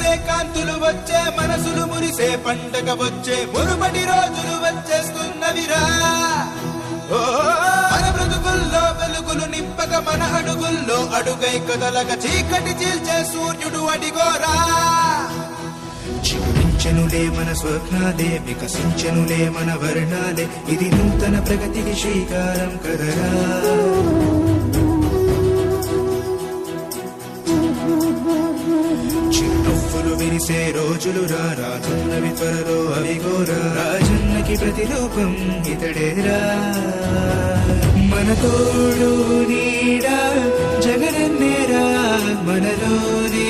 మెరిసే కాంతులు వచ్చే మనసులు మురిసే పండగ వచ్చే మురుపటి రోజులు వచ్చేస్తున్నవిరా. ఓ మన బ్రతుకుల్లో వెలుగులు నింపక మన అడుగుల్లో అడుగై కదలక చీకటి చీల్చే సూర్యుడు అడిగోరా. చిగురించెనులే మన స్వప్నాలే వికసించెనులే మన వర్ణాలే ఇది నూతన ప్రగతికి శ్రీకారం కదరా. చిరునవ్వులు విరిసే రోజులు రానున్నవి త్వరలో అవిగోరా. రాజన్నకి ప్రతిరూపం ఇతడేరా. మన తోడు నీడా జగనన్నేరా మనలోనే